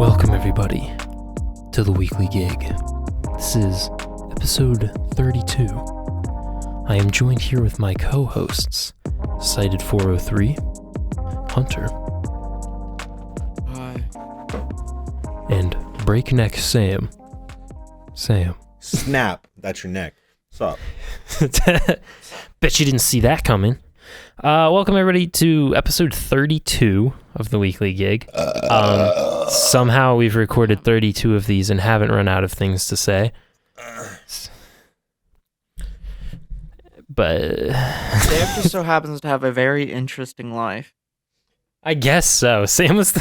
Welcome everybody to the weekly gig. This is episode 32. I am joined here with my co-hosts, Cited 403, Hunter. Hi. And BreakNeckSam. Sam. Snap. That's your neck. What's up? Bet you didn't see that coming. Welcome everybody to episode 32 of the weekly gig. Somehow we've recorded 32 of these and haven't run out of things to say. But Sam just so happens to have a very interesting life. I guess so. Sam was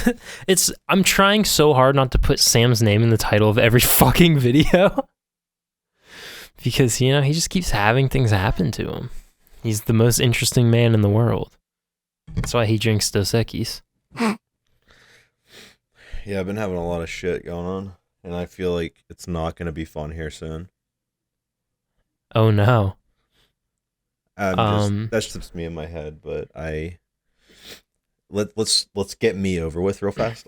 I'm trying so hard not to put Sam's name in the title of every fucking video. Because, you know, he just keeps having things happen to him. He's the most interesting man in the world. That's why he drinks Dos Equis. Yeah, I've been having a lot of shit going on, and I feel like it's not going to be fun here soon. Oh no. That's just me in my head, but let's get me over with real fast.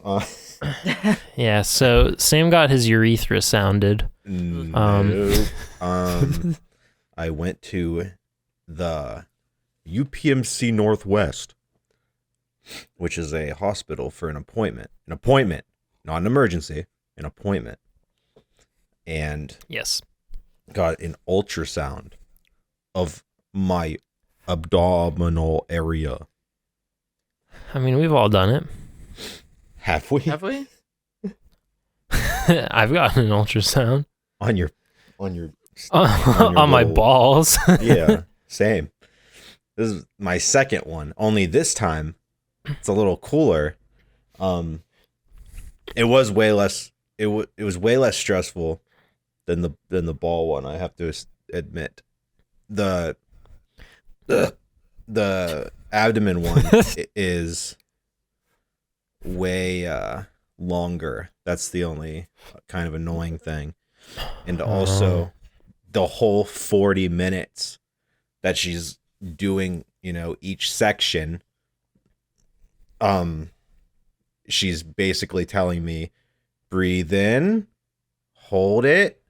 Yeah, so Sam got his urethra sounded. No. I went to the UPMC Northwest, which is a hospital, for an appointment. An appointment, not an emergency, an appointment. And yes, got an ultrasound of my abdominal area. I mean, we've all done it. Have we? Have we? I've gotten an ultrasound On your on my little- balls. Yeah, same. This is my second one. Only this time, it's a little cooler. It was way less. It was way less stressful than the ball one. I have to admit. The abdomen one is way longer. That's the only kind of annoying thing. And also the whole 40 minutes that she's doing, you know, each section, she's basically telling me, breathe in, hold it,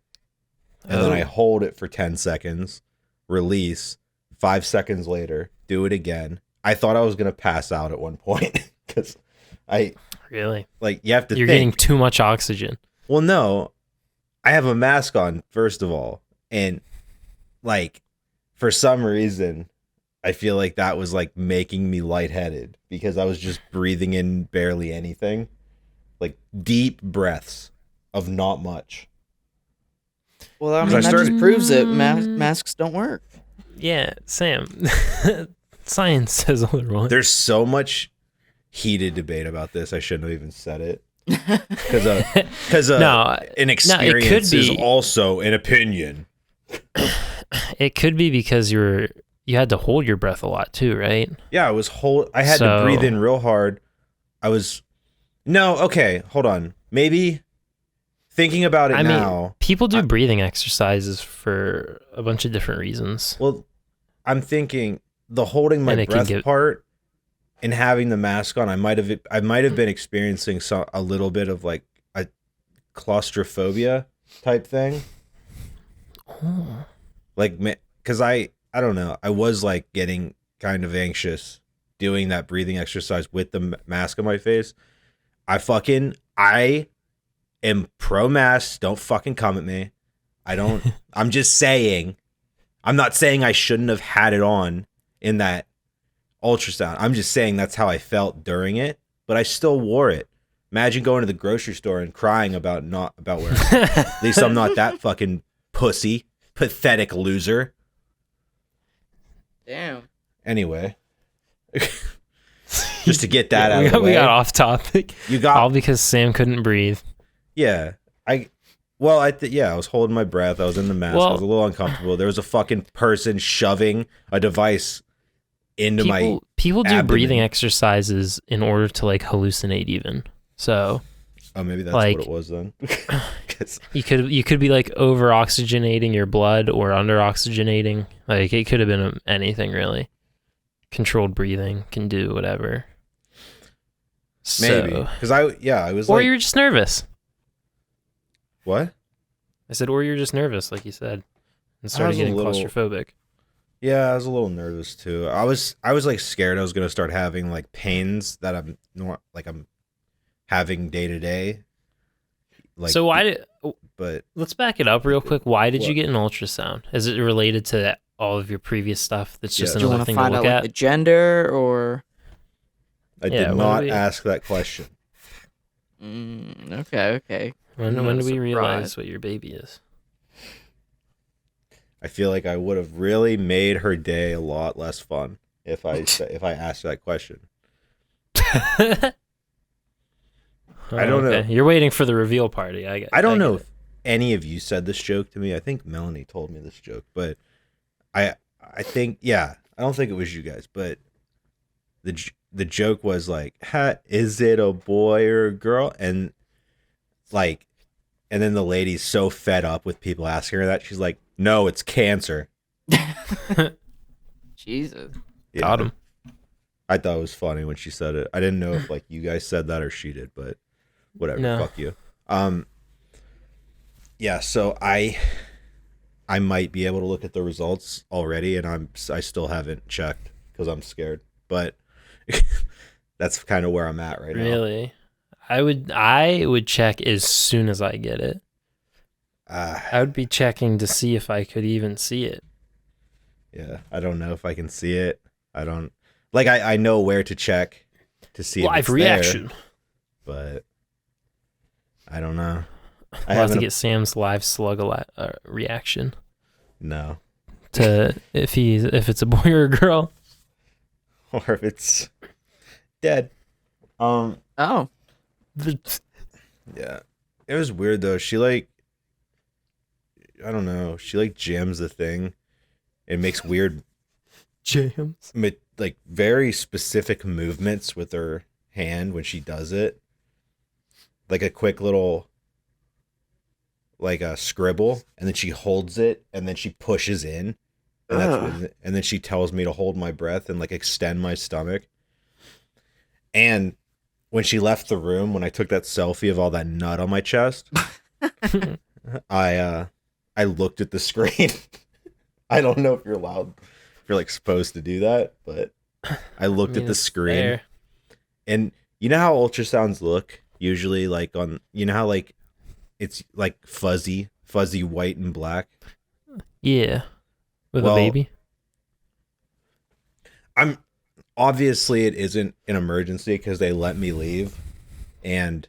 and then I hold it for 10 seconds, release, 5 seconds later, do it again. I thought I was going to pass out at one point because Really? Like, you have to You're think. getting too much oxygen. Well, no, I have a mask on, first of all. And, like, for some reason, I feel like that was, like, making me lightheaded because I was just breathing in barely anything. Like, deep breaths of not much. Well, I mean, Because I that just started- proves it. Masks don't work. Yeah, Sam. Science says otherwise. There's so much heated debate about this. I shouldn't have even said it. Because an experience is also an opinion. It could be because you had to hold your breath a lot too, right? Yeah, I had to breathe in real hard. Okay, hold on. Maybe thinking about it now. Mean, people do breathing exercises for a bunch of different reasons. Well, I'm thinking the holding my breath part and having the mask on, I might have been experiencing a little bit of like a claustrophobia type thing. Oh. Like, because I don't know, I was like getting kind of anxious doing that breathing exercise with the mask on my face. I am pro mask. Don't fucking come at me. I'm just saying, I'm not saying I shouldn't have had it on in that ultrasound. I'm just saying that's how I felt during it, but I still wore it. Imagine going to the grocery store and crying about wearing it. At least I'm not that fucking pathetic loser. Damn. Anyway, just to get that out of the way. We got off topic. All because Sam couldn't breathe. Yeah. I was holding my breath. I was in the mask. I was a little uncomfortable. There was a fucking person shoving a device into my People do abdomen. breathing exercises in order to like hallucinate even. So maybe that's like, what it was then. you could be like over oxygenating your blood or under oxygenating. Like it could have been anything really. Controlled breathing can do whatever. Maybe So, because I was or like, you're just nervous. what? I said, or you're just nervous, like you said, and started was a getting little- claustrophobic. Yeah, I was a little nervous too. I was like scared I was gonna start having like pains that I'm having day to day. Like, So why did? but Let's back it up real quick. Why did you What? get an ultrasound? Is it related to all of your previous stuff? That's just Yeah. Do you another want to thing to find look out like at. the gender or? I Yeah, did what not do we- ask that question. Okay. When No do we surprise. realize what your baby is? I feel like I would have really made her day a lot less fun if I asked that question. I don't know. You're waiting for the reveal party. I don't know get if any of you said this joke to me. I think Melanie told me this joke, but I think I don't think it was you guys, but the joke was like, is it a boy or a girl? And like, and then the lady's so fed up with people asking her that, she's like, no, it's cancer. Jesus. Yeah. Got him. I thought it was funny when she said it. I didn't know if like you guys said that or she did, but whatever. No. Fuck you. Yeah. So I might be able to look at the results already, and I still haven't checked because I'm scared. But that's kind of where I'm at right now. Really? I would check as soon as I get it. I would be checking to see if I could even see it. Yeah. I don't know if I can see it. I don't like. I know where to check to see if Live it's reaction. there, but I don't know. We'll have to get Sam's live slug reaction no. to if it's a boy or a girl. Or if it's dead. Oh. Yeah. It was weird though. She like, I don't know. She like jams the thing and makes weird Jams. like very specific movements with her hand when she does it. Like a quick little like a scribble, and then she holds it and then she pushes in. And then she tells me to hold my breath and like extend my stomach. And when she left the room, when I took that selfie of all that nut on my chest, I looked at the screen. I don't know if you're allowed, if you're like supposed to do that, but I looked at the it's screen. fair. And you know how ultrasounds look usually, like on, you know how like it's like fuzzy white and black. Yeah. With Well, a baby? I'm obviously it isn't an emergency because they let me leave and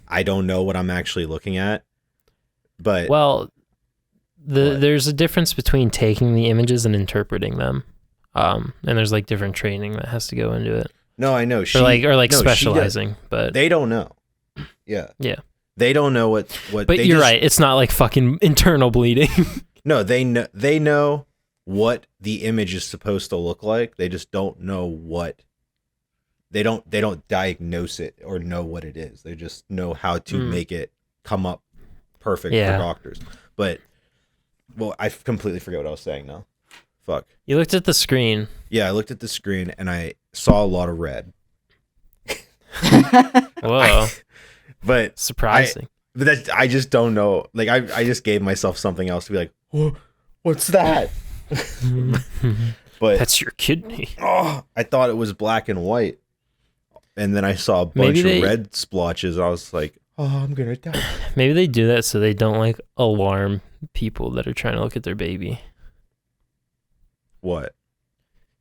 I don't know what I'm actually looking at. But Well, What? there's a difference between taking the images and interpreting them. And there's like different training that has to go into it. no, I know Or like no, she does. specializing, but They don't know. Yeah. Yeah. They don't know what but they you're just- right. It's not like fucking internal bleeding. No, they know what the image is supposed to look like. They just don't know what. They don't diagnose it or know what it is. They just know how to make it come up perfect Yeah. for doctors. But well, I completely forget what I was saying now. Fuck. You looked at the screen. Yeah, I looked at the screen and I saw a lot of red. Whoa. But Surprising. but that I just don't know. Like I just gave myself something else to be like, what's that? But That's your kidney. oh, I thought it was black and white. And then I saw a bunch Maybe of they- red splotches. I was like, oh, I'm going to die. Maybe they do that so they don't like alarm people that are trying to look at their baby. What?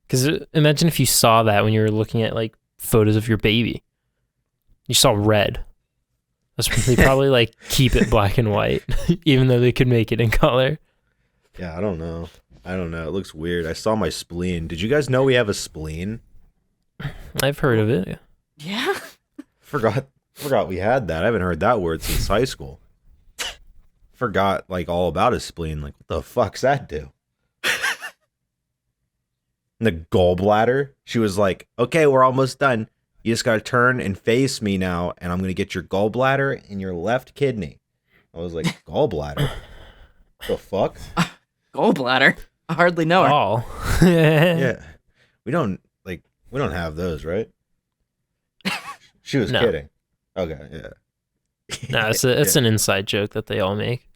Because imagine if you saw that when you were looking at like photos of your baby. You saw red. They probably like keep it black and white, even though they could make it in color. Yeah, I don't know. It looks weird. I saw my spleen. Did you guys know we have a spleen? I've heard of it. Yeah. Forgot we had that. I haven't heard that word since high school. Forgot like all about a spleen. Like, what the fuck's that do? And the gallbladder. She was like, okay, we're almost done. You just gotta turn and face me now, and I'm gonna get your gallbladder in your left kidney. I was like, gallbladder? The fuck? Gallbladder. I hardly know her. All. Yeah. We don't have those, right? She was No. kidding. Okay, yeah. No, it's an inside joke that they all make.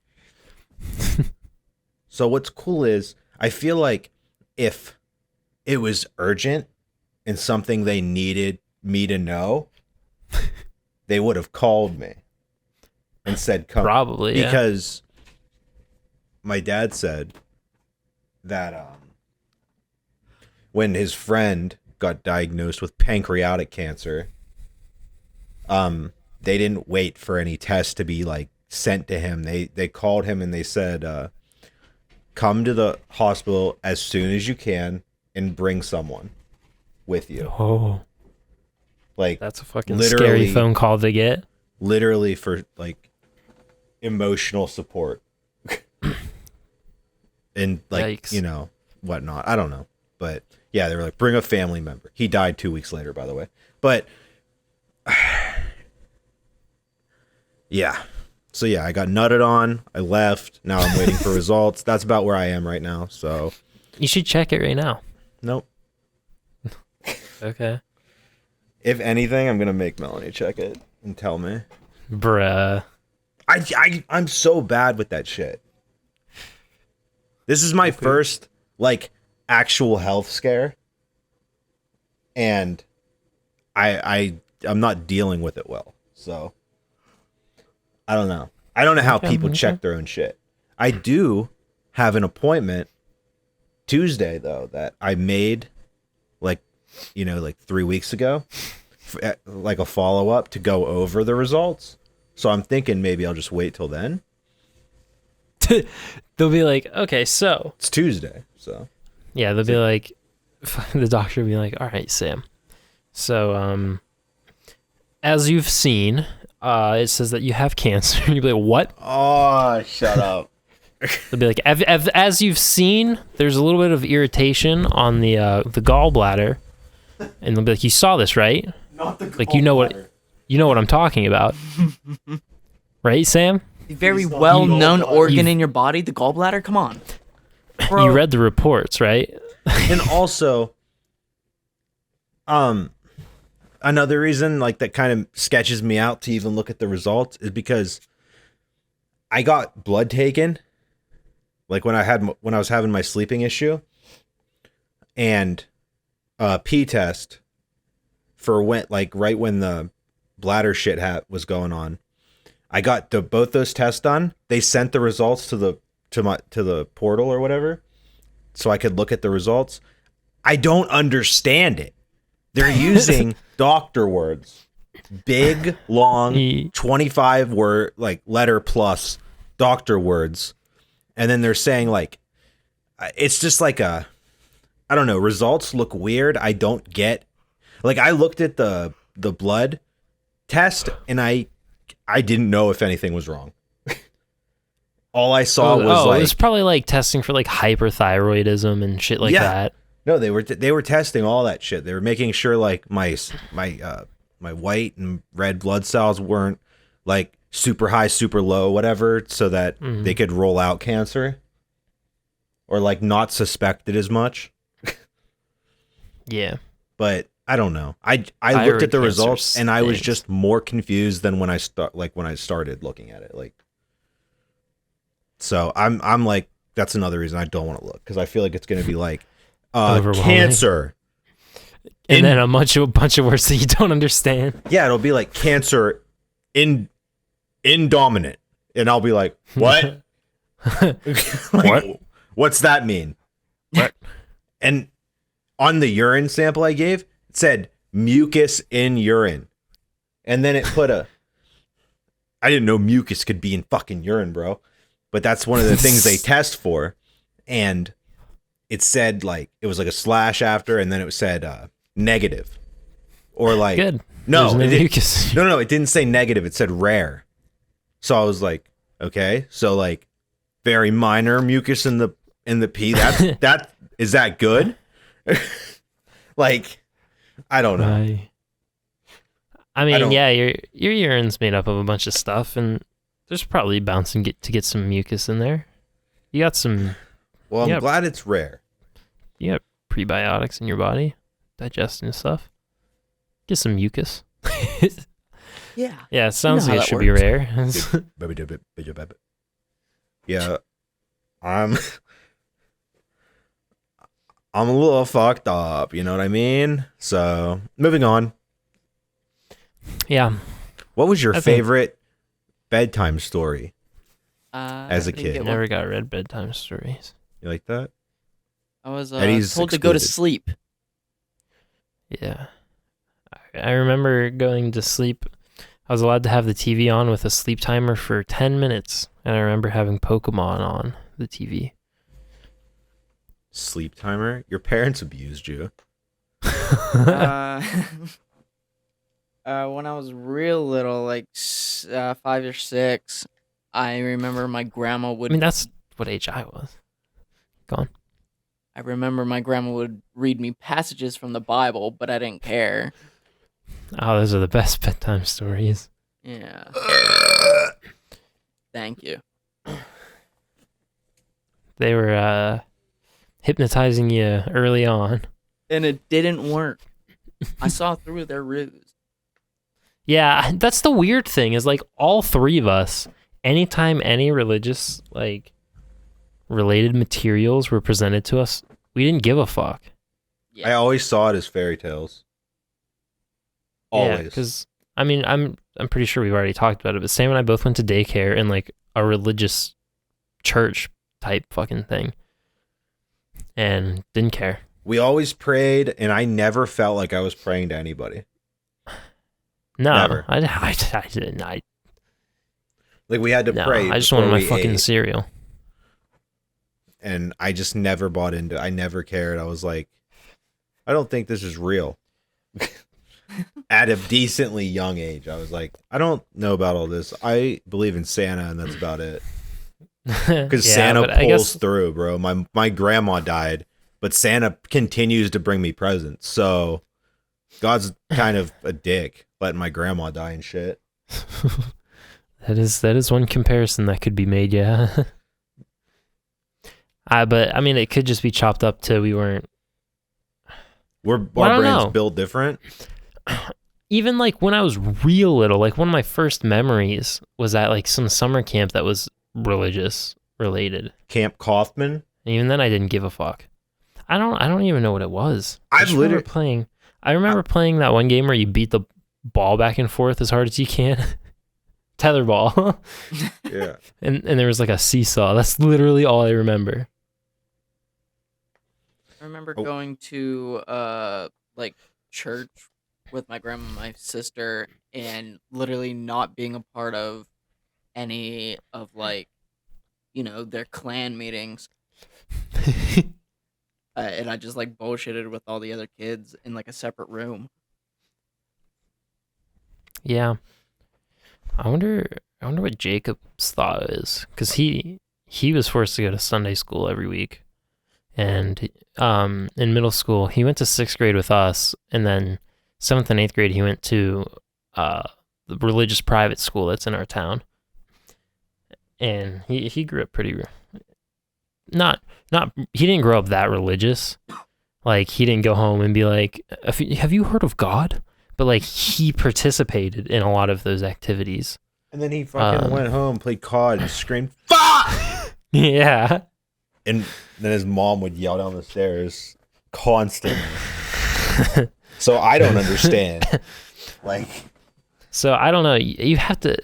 So what's cool is I feel like if it was urgent and something they needed me to know, they would have called me and said, come. Probably, yeah. Because my dad said that when his friend got diagnosed with pancreatic cancer, they didn't wait for any tests to be like sent to him. They called him and they said, come to the hospital as soon as you can and bring someone with you. Oh, Like, that's a fucking literally- scary phone call to get. literally for like emotional support and like, Yikes. you know, whatnot. I don't know. But yeah, they were like, bring a family member. He died 2 weeks later, by the way. But yeah. So yeah, I got nutted on. I left. Now I'm waiting for results. That's about where I am right now. So You should check it right now. nope. Okay. If anything, I'm gonna make Melanie check it and tell me. Bruh. I'm so bad with that shit. This is my first like actual health scare, and I'm not dealing with it well. So I don't know. I don't know how people check their own shit. I do have an appointment Tuesday though that I made like 3 weeks ago, like a follow up to go over the results. So I'm thinking maybe I'll just wait till then. They'll be like, okay, so. It's Tuesday, so. Yeah, they'll be like, the doctor will be like, all right, Sam. So, as you've seen, it says that you have cancer. You'll be like, what? Oh, shut up. They'll be like, as you've seen, there's a little bit of irritation on the gallbladder. And they'll be like, you saw this, right? Not the Like, you know what I'm talking about. Right, Sam? A very Please don't well-known eat gallbladder. organ in your body, the gallbladder. Come on. You read the reports, right? And also, another reason like that kind of sketches me out to even look at the results is because I got blood taken, like when I was having my sleeping issue, and P test for right when the bladder shit was going on. I got both those tests done. They sent the results to the portal or whatever, so I could look at the results. I don't understand it. They're using doctor words, big, long, 25 word letter plus doctor words, and then they're saying like, it's just like I don't know. Results look weird. I don't get. Like I looked at the blood test and I didn't know if anything was wrong. All I saw was it was probably like testing for like hyperthyroidism and shit like that. No, they were testing all that shit. They were making sure like my white and red blood cells weren't like super high, super low, whatever, so that they could roll out cancer or like not suspect it as much. Yeah. But I don't know. I looked Thyroid at the cancer results and I was stinks. just more confused than when I started looking at it. Like, so I'm like, that's another reason I don't want to look, because I feel like it's going to be like Overwhelming. cancer, And then a bunch of words that you don't understand. yeah, it'll be like cancer indominant, and I'll be like, what? What? What's that mean? What? And on the urine sample I gave, it said mucus in urine. And then it put I didn't know mucus could be in fucking urine, bro. But that's one of the things they test for. And it said like, it was like a slash after, and then it said negative. Or like, Good. no, There's no it didn't- mucus. no, it didn't say negative. It said rare. So I was like, okay, so like very minor mucus in the pee. That is that good? Like, I don't know. I mean, don't- yeah, your urine's made up of a bunch of stuff, and there's probably bouncing to get some mucus in there. You got some. Well, I'm Yep. glad it's rare. You got prebiotics in your body, digesting stuff. Get some mucus. Yeah. Yeah, it sounds how like it that should be works. rare. Yeah, I'm I'm a little fucked up, you know what I mean? So, moving on. Yeah, What was your I think- favorite bedtime story? As a I didn't kid. get one. never got read bedtime stories. You like that? I was Eddie's told to go to excluded. sleep. Yeah. I remember going to sleep. I was allowed to have the TV on with a sleep timer for 10 minutes. And I remember having Pokemon on the TV. Sleep timer? Your parents abused you. uh, when I was real little, like 5 or 6, I remember my grandma I would. mean, that's what age I was. Go on. I remember my grandma would read me passages from the Bible, but I didn't care. Oh, those are the best bedtime stories. Yeah. Thank you. They were hypnotizing you early on. And it didn't work. I saw through their ruse. Yeah, that's the weird thing is like all three of us, anytime any religious like related materials were presented to us, we didn't give a fuck. Yeah. I always saw it as fairy tales. Always. Because I mean, I'm pretty sure we've already talked about it, but Sam and I both went to daycare in like a religious church type fucking thing, and didn't care. We always prayed, and I never felt like I was praying to anybody. No, Never. I didn't. Like, we had to pray. I just wanted my before we fucking ate, cereal. and I just never bought into it. I never cared. I was like, I don't think this is real. At a decently young age, I was like, I don't know about all this. I believe in Santa, and that's about it. Because Santa but I pulls guess through, bro. My grandma died, but Santa continues to bring me presents. So God's kind of a dick, letting my grandma die and shit. that is one comparison that could be made. Yeah. But I mean, it could just be chopped up to we weren't. Our I don't brains know. built different. Even like when I was real little, like one of my first memories was at like some summer camp that was religious related. Camp Kaufman. And even then I didn't give a fuck. I don't even know what it was. I've literally I remember playing that one game where you beat the ball back and forth as hard as you can. Tetherball. Yeah. and there was like a seesaw. That's literally all I remember. I remember going to like church with my grandma and my sister and literally not being a part of any of like, their clan meetings. And I just like bullshitted with all the other kids in like a separate room. Yeah. I wonder what Jacob's thought is, because he was forced to go to Sunday school every week, and in middle school he went to 6th grade with us, and then 7th and 8th grade he went to the religious private school that's in our town, and he grew up pretty not he didn't grow up that religious, like he didn't go home and be like, have you heard of God? But like he participated in a lot of those activities. And then he fucking went home, played COD, and screamed, "Fuck!" Yeah. And then his mom would yell down the stairs constantly. So I don't understand. Like, so I don't know. You have to,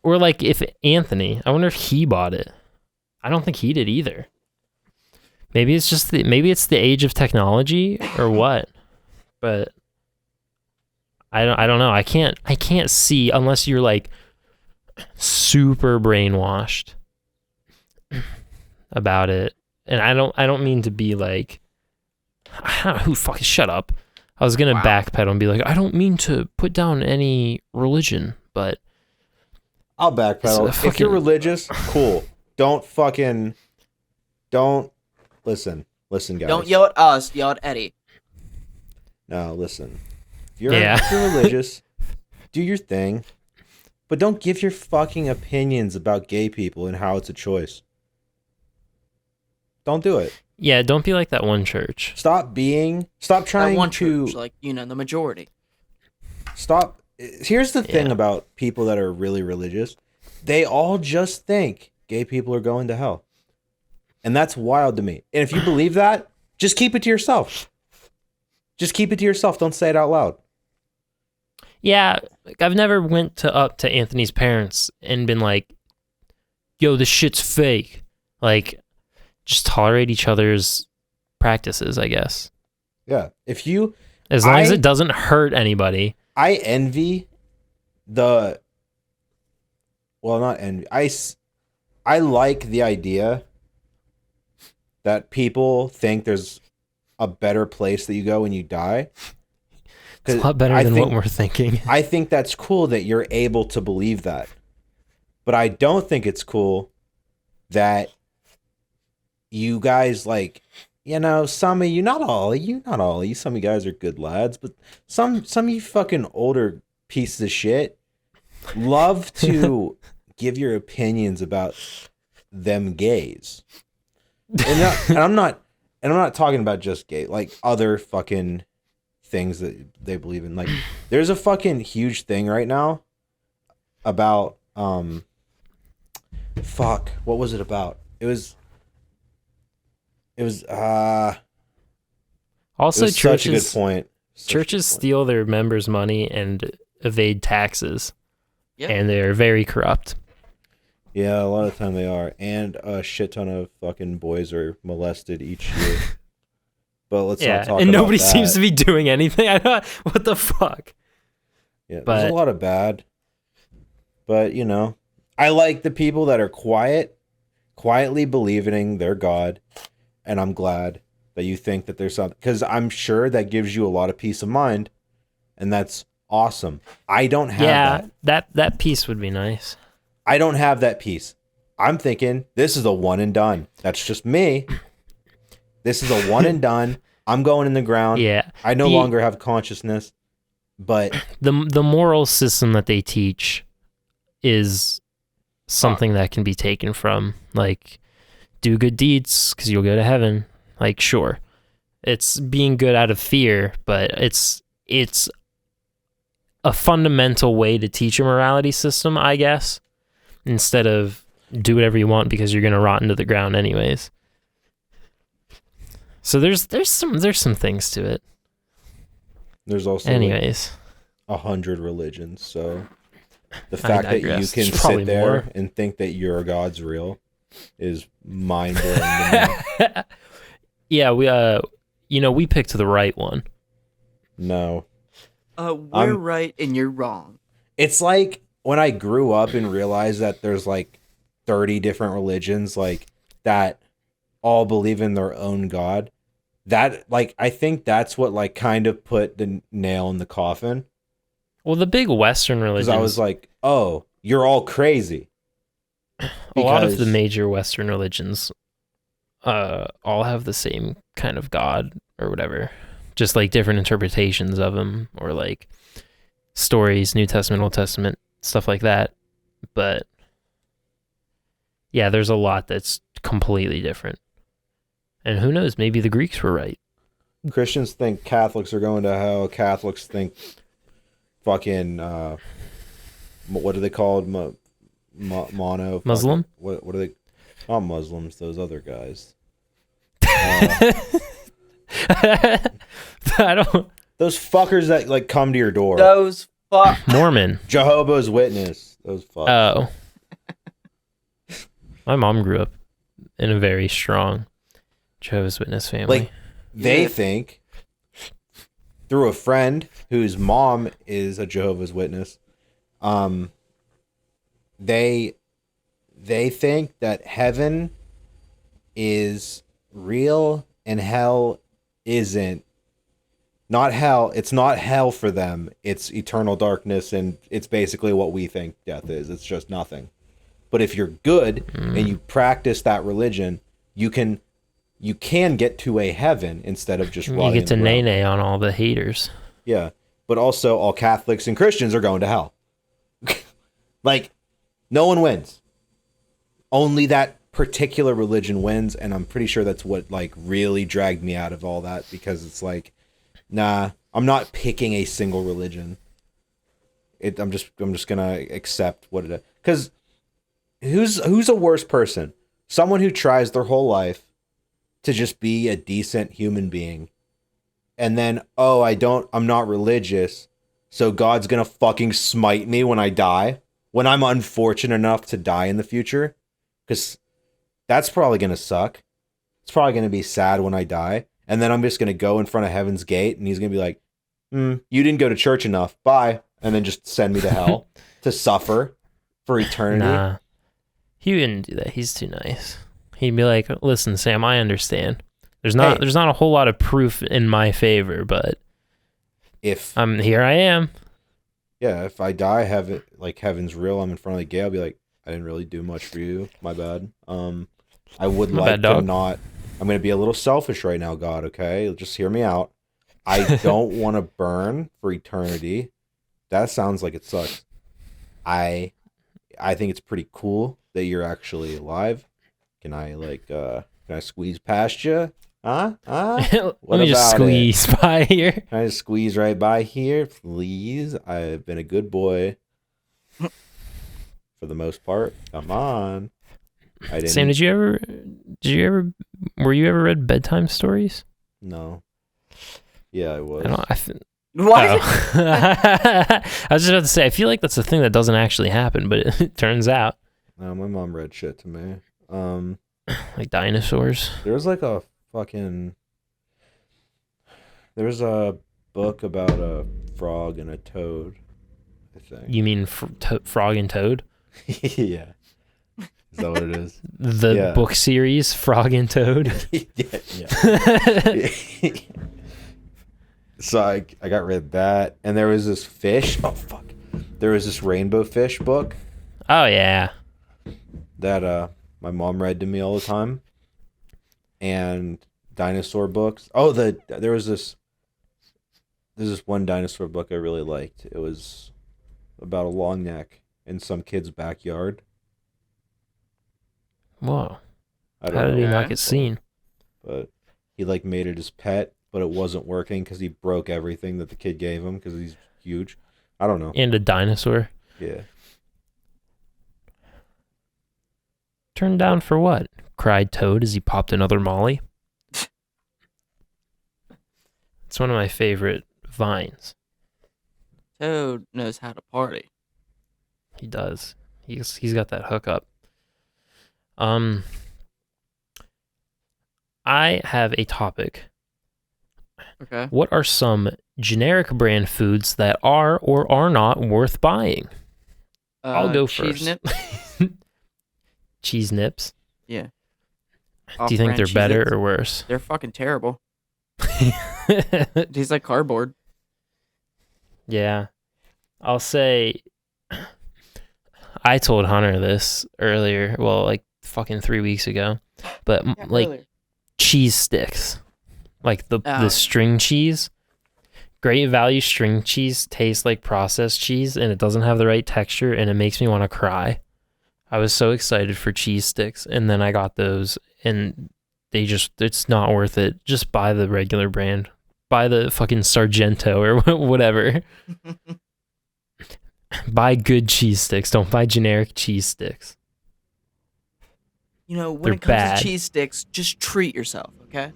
or like if Anthony, I wonder if he bought it. I don't think he did either. Maybe it's just maybe it's the age of technology or what. But I don't know. I can't see unless you're like super brainwashed about it. And I don't mean to be like, I don't know, who fucking shut up. I was gonna backpedal and be like, I don't mean to put down any religion, but I'll backpedal. If you're religious, cool. Don't listen, guys. Don't yell at us, yell at Eddie. No, listen. If you're religious, do your thing, but don't give your fucking opinions about gay people and how it's a choice. Don't do it. Yeah, don't be like that one church. Stop trying That one to church, like, the majority. stop here's the thing Yeah. about people that are really religious. They all just think gay people are going to hell. And that's wild to me. And if you believe that, just keep it to yourself. Just keep it to yourself. Don't say it out loud. Yeah, like, I've never went up to Anthony's parents and been like, yo, this shit's fake. Like, just tolerate each other's practices, I guess. Yeah. If you... As long as it doesn't hurt anybody. I envy the... Well, not envy. I like the idea that people think there's a better place that you go when you die. It's a lot better than what we're thinking. I think that's cool that you're able to believe that. But I don't think it's cool that you guys, like, you know, some of you, not all of you, some of you guys are good lads, but some of you fucking older pieces of shit love to give your opinions about them gays. And I'm not talking about just gay, like other fucking things that they believe in. Like, there's a fucking huge thing right now about what was it about? It was Also, such a good point. Churches steal their members' money and evade taxes. Yeah. And they're very corrupt. Yeah, a lot of the time they are. And a shit ton of fucking boys are molested each year. But let's not talk and about nobody that. seems to be doing anything. I don't. What the fuck? Yeah, But- there's a lot of bad. But, you know, I like the people that are quietly believing their God. And I'm glad that you think that there's something. Because I'm sure that gives you a lot of peace of mind. And that's awesome. I don't have that. That piece would be nice. I don't have that piece. I'm thinking this is a one and done. That's just me. This is a one and done. I'm going in the ground. Yeah. I no longer have consciousness. But The moral system that they teach is something that can be taken from, like, do good deeds because you'll go to heaven. Like, sure, it's being good out of fear, but it's a fundamental way to teach a morality system, I guess, instead of do whatever you want because you're gonna rot into the ground anyways. So there's some things to it. there's also Anyways, 100 religions. So the fact that you digress. can There's probably sit there more. and think that your God's real is mind blowing to me. yeah, we picked the right one. No. We're right and you're wrong. It's like when I grew up and realized that there's like 30 different religions like that all believe in their own God. That, like, I think that's what like kind of put the nail in the coffin. Well, the big Western Because religions, I was like, oh, you're all crazy. a lot of the Because- major Western religions all have the same kind of God or whatever, just like different interpretations of them, or like stories, New Testament, Old Testament, stuff like that. But yeah, there's a lot that's completely different. And who knows, maybe the Greeks were right. Christians think Catholics are going to hell. Catholics think fucking what are they called? Mono Muslim? What are they? Not Muslims. Those other guys. I don't. Those fuckers that like come to your door. Those fuck. Mormon. Jehovah's Witness. Those fuckers. Oh. My mom grew up in a very strong Jehovah's Witness family. Like, they Yeah. think through a friend whose mom is a Jehovah's Witness, they think that heaven is real and hell isn't. Not hell. It's not hell for them. It's eternal darkness, and it's basically what we think death is. It's just nothing. But if you're good and you practice that religion, you can get to a heaven instead of just you rotting get to in the ground. nay on all the haters. Yeah, but also all Catholics and Christians are going to hell. Like, no one wins. Only that particular religion wins, and I'm pretty sure that's what like really dragged me out of all that, because it's like, nah, I'm not picking a single religion. I'm just gonna accept what it is. Because who's a worse person? Someone who tries their whole life to just be a decent human being, and then I'm not religious, so God's gonna fucking smite me when I die, when I'm unfortunate enough to die in the future, because that's probably gonna suck. It's probably gonna be sad when I die, and then I'm just gonna go in front of heaven's gate, and he's gonna be like, you didn't go to church enough, bye, and then just send me to hell to suffer for eternity. Nah, he wouldn't do that. He's too nice. He'd be like, "Listen, Sam, I understand. There's not a whole lot of proof in my favor, but if here I am." Yeah, if I die, heaven's real, I'm in front of the gate, I'll be like, I didn't really do much for you. My bad. I would My like bad, to dog. not. I'm gonna be a little selfish right now, God. Okay, just hear me out. I don't want to burn for eternity. That sounds like it sucks. I think it's pretty cool that you're actually alive. Can I squeeze past you? Huh? Let What me just about it? squeeze by here. Can I just squeeze right by here, please? I've been a good boy for the most part. Come on. I didn't. Sam, were you ever read bedtime stories? No. Yeah, I was. What? Oh. I was just about to say, I feel like that's a thing that doesn't actually happen, but it turns out. No, my mom read shit to me. Like dinosaurs. There was like a fucking. There was a book about a frog and a toad, I think. You mean Frog and Toad? Yeah. Is that what it is? The book series, Frog and Toad? Yeah. So I got rid of that. And there was this fish. Oh, fuck. There was this rainbow fish book Oh, yeah. that my mom read to me all the time. And dinosaur books. Oh, there's this one dinosaur book I really liked. It was about a long neck in some kid's backyard. Whoa. I don't How did he know, not get seen? but he made it his pet, but it wasn't working because he broke everything that the kid gave him because he's huge. I don't know. And a dinosaur. Yeah. Turned down for what? Cried Toad as he popped another Molly. It's one of my favorite vines. Toad knows how to party. He does. He's got that hookup. I have a topic. Okay. What are some generic brand foods that are or are not worth buying? I'll go cheese first. Nips. Cheese nips. Yeah. Do you think Off-brand they're better Cheez-Its. or worse? They're fucking terrible. Tastes like cardboard. Yeah. I'll say I told Hunter this earlier, well, like fucking 3 weeks ago, but like cheese sticks, like the string cheese, Great Value string cheese tastes like processed cheese and it doesn't have the right texture and it makes me want to cry. I was so excited for cheese sticks and then I got those and it's not worth it. Just buy the regular brand. Buy the fucking Sargento or whatever. Buy good cheese sticks. Don't buy generic cheese sticks. You know, when They're it comes bad. to cheese sticks, just treat yourself, okay?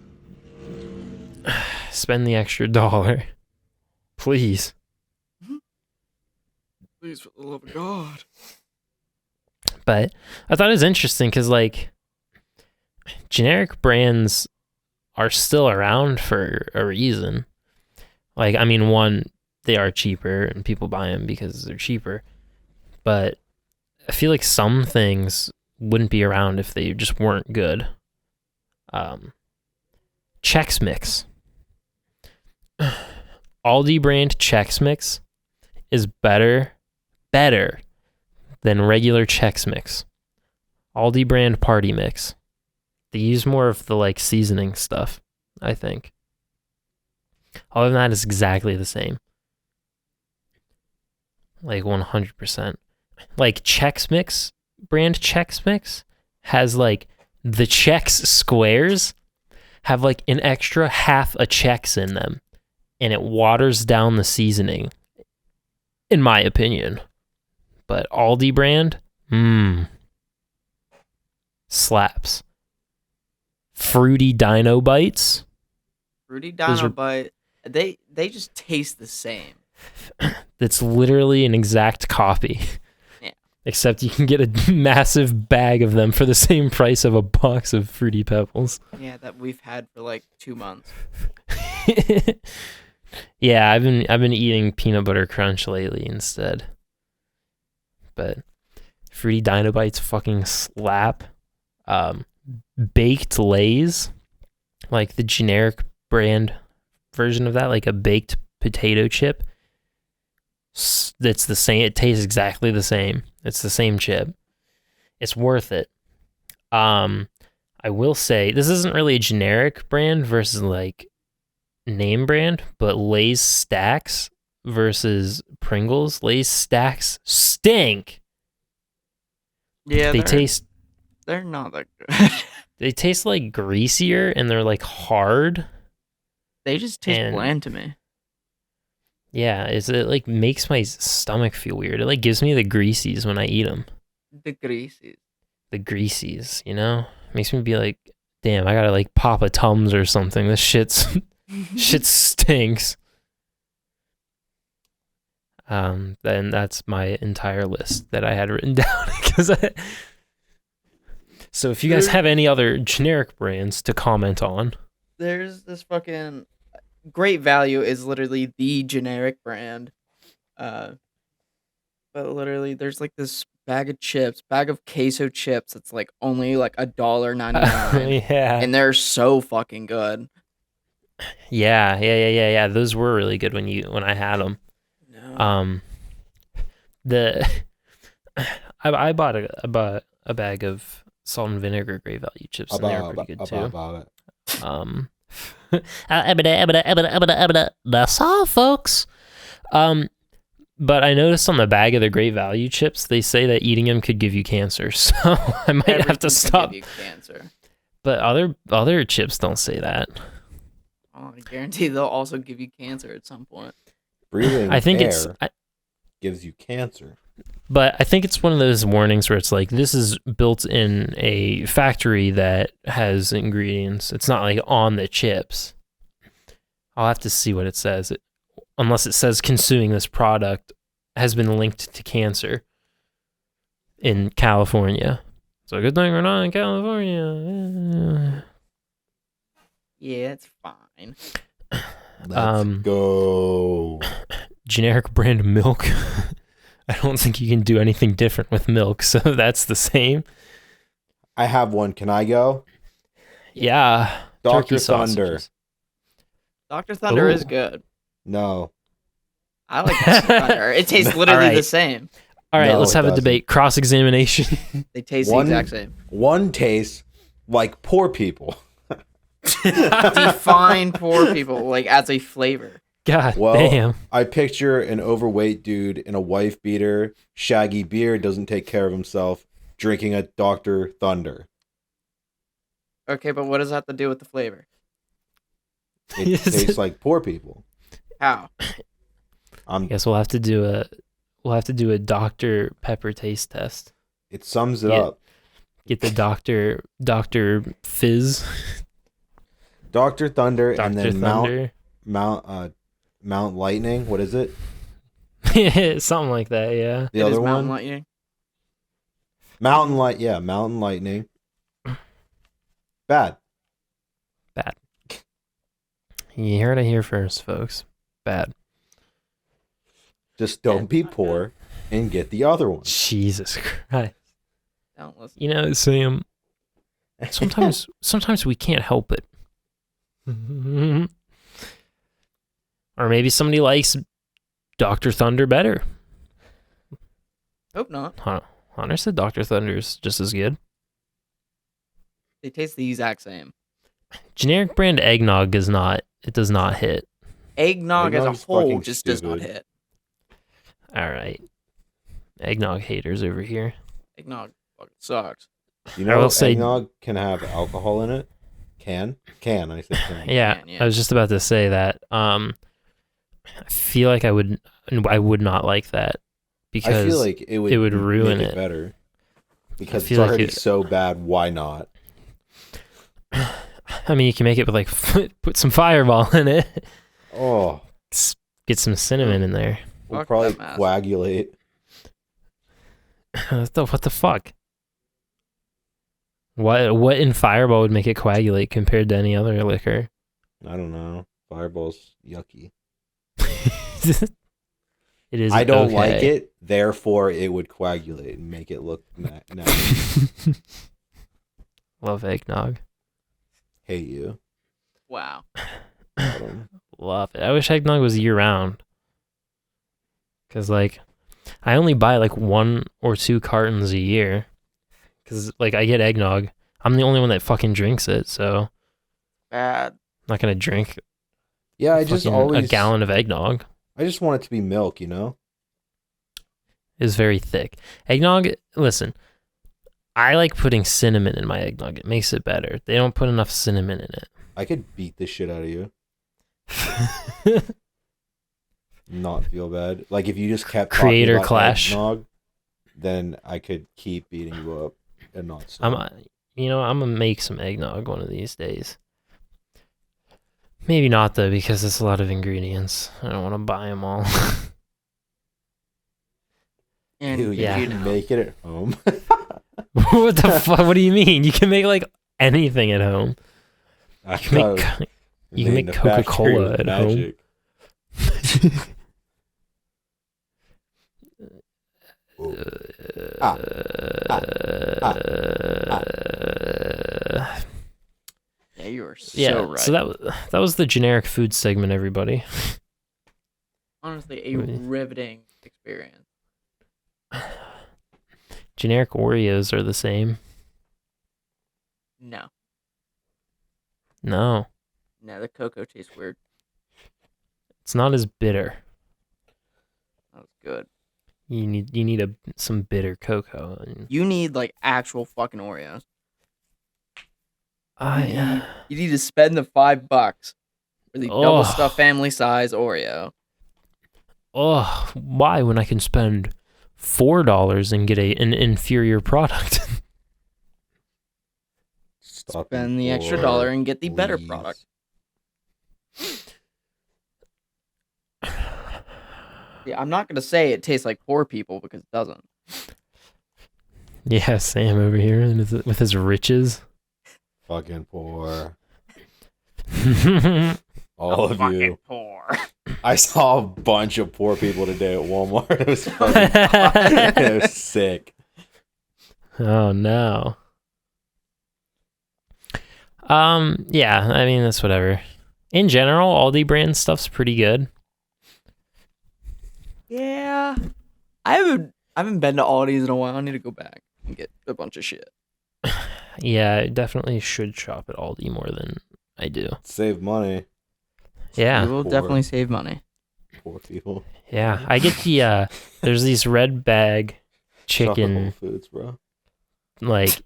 Spend the extra $1. Please. Please, for the love of God. But I thought it was interesting because, like, generic brands are still around for a reason. Like, I mean, one, they are cheaper and people buy them because they're cheaper. But I feel like some things wouldn't be around if they just weren't good. Chex Mix. Aldi brand Chex Mix is better than regular Chex Mix. Aldi brand Party Mix. They use more of the like seasoning stuff, I think. Other than that, it's exactly the same. Like 100%. Like Chex Mix, brand Chex Mix has like the Chex squares have like an extra half a Chex in them and it waters down the seasoning. in my opinion. But Aldi brand, slaps. Fruity Dino Bites. Fruity Those Dino are- Bite. They just taste the same. That's literally an exact copy. Yeah. Except you can get a massive bag of them for the same price of a box of Fruity Pebbles. Yeah, that we've had for like 2 months. Yeah, I've been eating peanut butter crunch lately instead. But Fruity Dino Bites fucking slap. Baked Lay's, like the generic brand version of that, like a baked potato chip. It's the same. It tastes exactly the same. It's the same chip. It's worth it. I will say this isn't really a generic brand versus like name brand, but Lay's Stacks versus Pringles. Lay's Stacks stink. Yeah, They're not that good. they taste like greasier and they're like hard. They just taste And- bland to me. Yeah, it like makes my stomach feel weird. It like gives me the greasies when I eat them. The greasy. The greasies, you know? Makes me be like, damn, I gotta like pop a Tums or something. This shit stinks. Then that's my entire list that I had written down. So if you guys have any other generic brands to comment on, There's this fucking Great Value is literally the generic brand. But literally there's like this bag of queso chips. It's like only like $1.99. yeah, And they're so fucking good. yeah. Those were really good when I had them. No. I bought a bag of salt and vinegar Great Value chips, and they were pretty good too. That's all, folks. But I noticed on the bag of the Great Value chips, they say that eating them could give you cancer, so I might have Everything to can stop. give you cancer. But other chips don't say that. Oh, I guarantee they'll also give you cancer at some point. Breathing I think air gives you cancer. But I think it's one of those warnings where it's like, this is built in a factory that has ingredients. It's not like on the chips. I'll have to see what it says. Unless it says consuming this product has been linked to cancer in California. So good thing we're not in California. Yeah, it's fine. Let's go. Generic brand milk. I don't think you can do anything different with milk, so that's the same. I have one. Can I go? Yeah. Dr. Turkey Thunder. sausages. Dr. Thunder is Ooh. good. No. I like Dr. Thunder. It tastes literally Alright. the same. All right, No, let's it have a doesn't. debate. Cross-examination. They taste One- the exact same. One tastes like poor people. Define poor people like as a flavor. God Well, damn. I picture an overweight dude in a wife beater, shaggy beard, doesn't take care of himself, drinking a Dr. Thunder. Okay, but what does that have to do with the flavor? It Yes. tastes like poor people. How? I guess we'll have to do a Dr. Pepper taste test. It sums it Yeah. up. Get the Dr. Fizz. Dr. Thunder Dr. and then Thunder. Mount Lightning. What is it? Something like that, yeah. The It is other Mountain one? Lightning. Mountain Lightning. Bad. You heard it here first, folks. Bad. Just don't be poor and get the other one. Jesus Christ. Don't listen. You know, Sam, sometimes we can't help it. Or maybe somebody likes Dr. Thunder better. Hope not. Hunter said Dr. Thunder's just as good. They taste the exact same. Generic brand eggnog does not hit. Eggnog as Eggnog's a whole fucking just does not stupid. hit. All right. Eggnog haters over here. Eggnog fucking sucks. You I know, will say- eggnog can have alcohol in it. Can. I said can. Yeah, Man, yeah. I was just about to say that. I feel like I would not like that because I feel like it would ruin make it better. Because it's feel like already so bad, why not? I mean, you can make it with like put some Fireball in it. Oh, Get some cinnamon in there. we'll Fuck probably that mess. coagulate. What the fuck? What in Fireball would make it coagulate compared to any other liquor? I don't know. Fireball's yucky. It is. I don't okay. like it, therefore it would coagulate and make it look nice. Love eggnog. Hate you. Wow. Love it. I wish eggnog was year round. Cause like, I only buy like 1 or 2 cartons a year. Cause like I get eggnog. I'm the only one that fucking drinks it, so Bad. I'm not gonna drink Yeah, I just fucking always a gallon of eggnog. I just want it to be milk, you know? It's very thick. Eggnog, listen, I like putting cinnamon in my eggnog. It makes it better. They don't put enough cinnamon in I could beat the shit out of you. it. Not feel bad. Like if you just kept Creator talking about clash. eggnog, then I could keep beating you up and not stop. I'm gonna make some eggnog one of these days. Maybe not though, because it's a lot of ingredients. I don't want to buy them all. And Ew, you yeah. can make it at home. What the fuck? What do you mean? You can make like anything at home. I You can make thought you can made make in a factory Coca-Cola with at home. magic. Yeah, you are so Yeah, right. so that was the generic food segment, everybody. Honestly, a riveting experience. Generic Oreos are the same. No. No, No, the cocoa tastes weird. it's not as bitter. That was good. You need some bitter cocoa. And, You need like actual fucking Oreos. You need to spend the $5 for the double stuffed family size Oreo. Oh, why when I can spend $4 and get an inferior product? Stop Spend the being extra poor, $1 and get the better please. product. Yeah, I'm not gonna say it tastes like poor people because it doesn't. Yeah, Sam over here with his riches. Fucking poor. Yeah, All of you. Poor. I saw a bunch of poor people today at Walmart. It was fucking it was sick. Oh no. Yeah, I mean that's whatever. In general, Aldi brand stuff's pretty good. Yeah, I haven't been to Aldi's in a while. I need to go back and get a bunch of shit. Yeah, I definitely should shop at Aldi more than I do. Save money. Yeah. You will Poor. definitely save money. Poor people. Yeah, I get the there's these red bag Shop at Whole chicken Foods, bro. like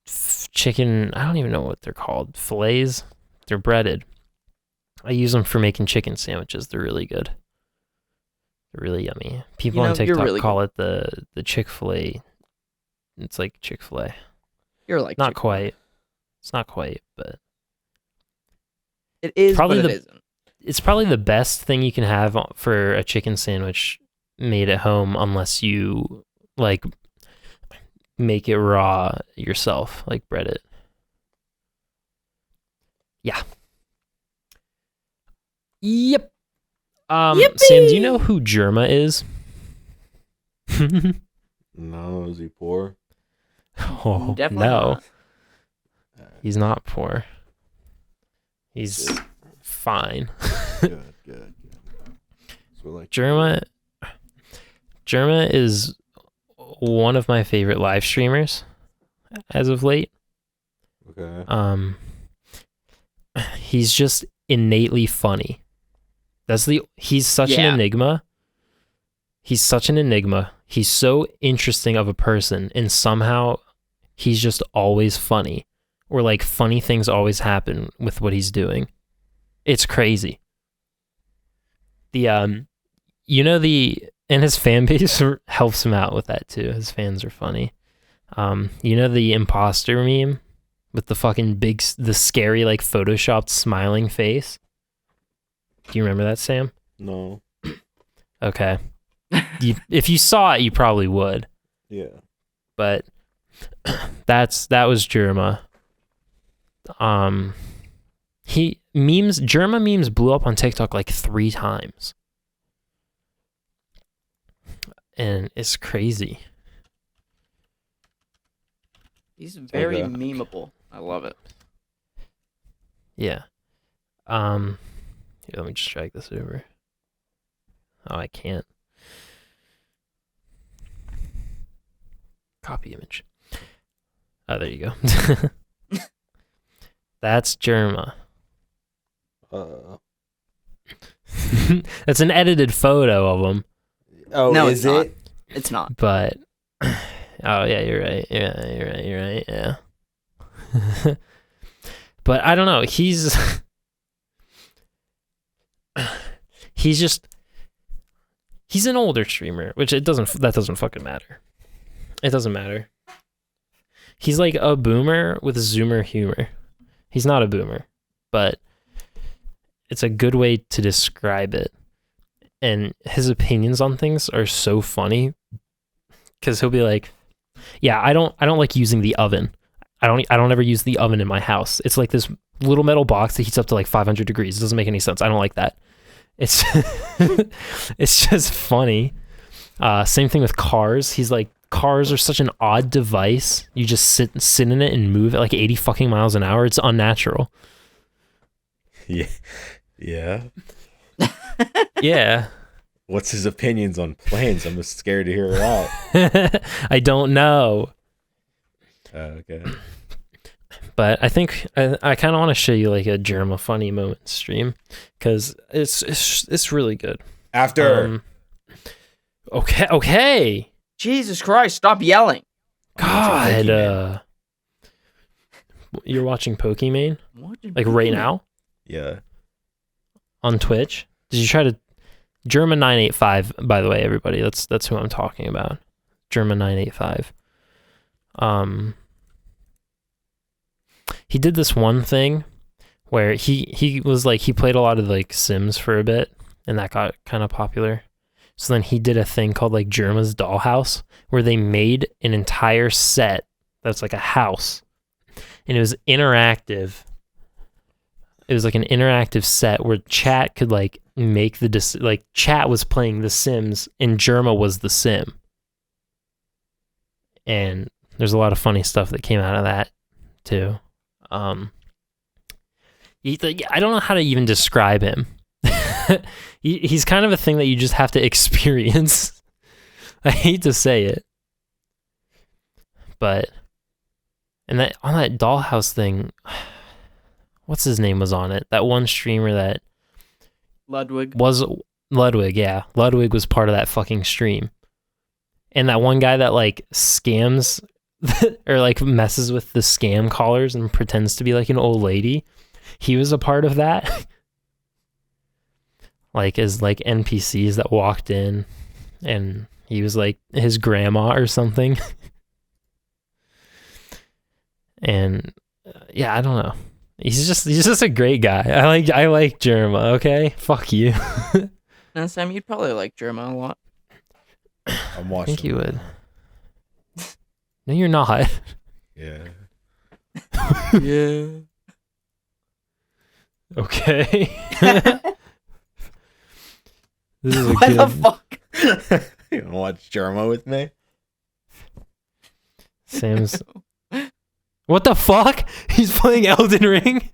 chicken, I don't even know what they're called. Fillets. They're breaded. I use them for making chicken sandwiches. They're really good. They're really yummy. People on you're TikTok really call it the Chick-fil-A. It's like Chick-fil-A. You're like Not Chick-fil-A. quite. It's not quite, but It is, Probably but it the- isn't. it's probably the best thing you can have for a chicken sandwich made at home, unless you like make it raw yourself, like bread it. Yeah. Yep. Sam, do you know who Jerma is? No, is he poor? Oh, Definitely no. not. He's not poor. He's fine. Good. So like Jerma is one of my favorite live streamers as of late. okay. He's just innately funny. He's such an Yeah. enigma. He's such an enigma. He's so interesting of a person, and somehow he's just always funny. Or like funny things always happen with what he's doing. It's crazy. And his fan base helps him out with that too. His fans are funny. The imposter meme with the fucking the scary like photoshopped smiling face. Do you remember that, Sam? No. Okay. If you saw it, you probably would. Yeah. But that was Jerma. Jerma memes blew up on TikTok like 3 times. And it's crazy. He's very memeable. I love it. Yeah. Here, let me just drag this over. Oh, I can't. Copy image. Oh, there you go. That's Jerma. That's an edited photo of him. Oh, no, is it's not. it? It's not. But oh yeah, you're right. Yeah, you're right. Yeah. But I don't know. He's an older streamer, which that doesn't fucking matter. It doesn't matter. He's like a boomer with zoomer humor. He's not a boomer, but it's a good way to describe it. And his opinions on things are so funny because he'll be like, "Yeah, I don't like using the oven. I don't ever use the oven in my house. It's like this little metal box that heats up to like 500 degrees. It doesn't make any sense. I don't like that." It's it's just funny. Same thing with cars. He's like, cars are such an odd device. You just sit in it and move at like 80 fucking miles an hour. It's unnatural. Yeah. Yeah. Yeah. What's his opinions on planes? I'm just scared to hear that. I don't know. Okay. But I think I kind of want to show you like a Jerma funny moment stream because it's really good. After. Okay. Jesus Christ! Stop yelling. God. You're watching Pokemon? Like right now? Yeah. On Twitch? Did you try to Jerma 985, by the way, everybody. That's who I'm talking about. Jerma 985. He did this one thing where he was like, he played a lot of like Sims for a bit, and that got kind of popular. So then he did a thing called like Jerma's Dollhouse, where they made an entire set that's like a house, and it was interactive. It was like an interactive set where chat could like make chat was playing The Sims and Jerma was the Sim. And there's a lot of funny stuff that came out of that too. I don't know how to even describe him. He's kind of a thing that you just have to experience. I hate to say it, but on that Dollhouse thing, what's his name was on it? That one streamer that Ludwig. Yeah. Ludwig was part of that fucking stream. And that one guy that like scams or like messes with the scam callers and pretends to be like an old lady, he was a part of that. Like as like NPCs that walked in, and he was like his grandma or something. And yeah, I don't know. He's just a great guy. I like Jerma. Okay, fuck you. Now, Sam, you'd probably like Jerma a lot. I'm watching. I think you would. No, you're not. Yeah. Yeah. Okay. This is What the fuck? You wanna watch Jerma with me? Sam's. What the fuck? He's playing Elden Ring?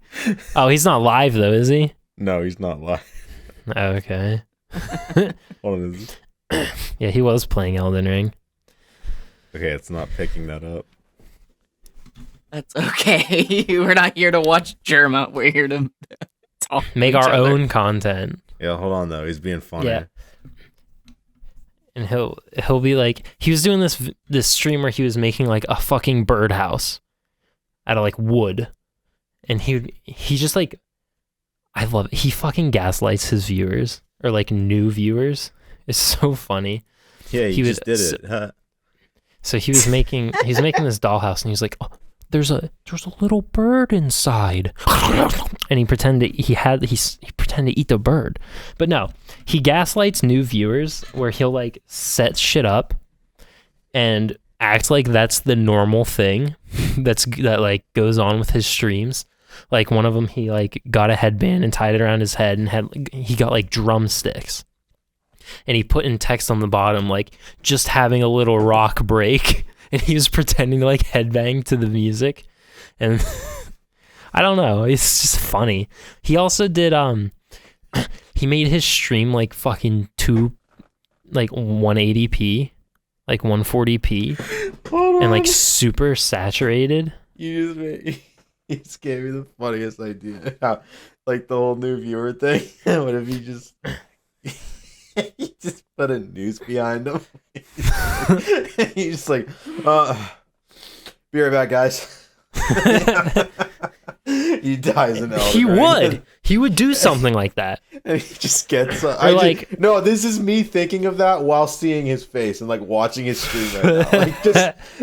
Oh, he's not live though, is he? No, he's not live. Okay. Hold on, Yeah, he was playing Elden Ring. okay, it's not picking that up. That's okay. We're not here to watch Jerma. We're here to talk. Make to each our other. own content. Yeah, hold on though. He's being funny. Yeah. And he'll be like, he was doing this stream where he was making like a fucking birdhouse out of like wood, and he just like, I love it. He fucking gaslights his viewers. or like new viewers is so funny. Yeah, He you was- just did it. Huh? So he was making this dollhouse, and he was like, oh, there's a little bird inside, and he pretended he pretended to eat the bird, but no, he gaslights new viewers where he'll like set shit up and act like that's the normal thing that like goes on with his streams. Like one of them, he like got a headband and tied it around his head, and he got like drumsticks. And he put in text on the bottom, like, just having a little rock break. And he was pretending to, like, headbang to the music. And I don't know. It's just funny. He also did, he made his stream, like, fucking 180p, like 140p. And, like, super saturated. You just gave me the funniest idea. How, like, the whole new viewer thing. What if you just... You just put a noose behind him. He's just like, be right back, guys. He dies in hell. He would do something like that. And he just gets no, this is me thinking of that while seeing his face and like watching his stream right now. Like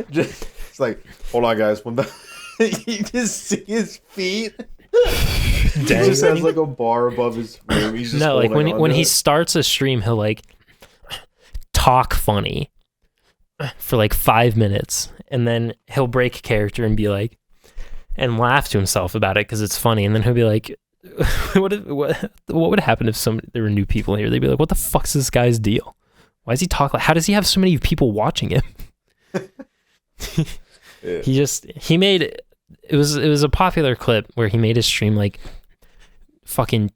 just it's like, hold on guys, you just see his feet. He just has like a bar above his room. He's just like when he starts a stream, he'll like talk funny for like 5 minutes, and then he'll break character and be like, and laugh to himself about it because it's funny, and then he'll be like, what would happen if there were new people here? They'd be like, what the fuck's this guy's deal? Why does he talk like? How does he have so many people watching him? Yeah. He made. It was a popular clip where he made his stream like fucking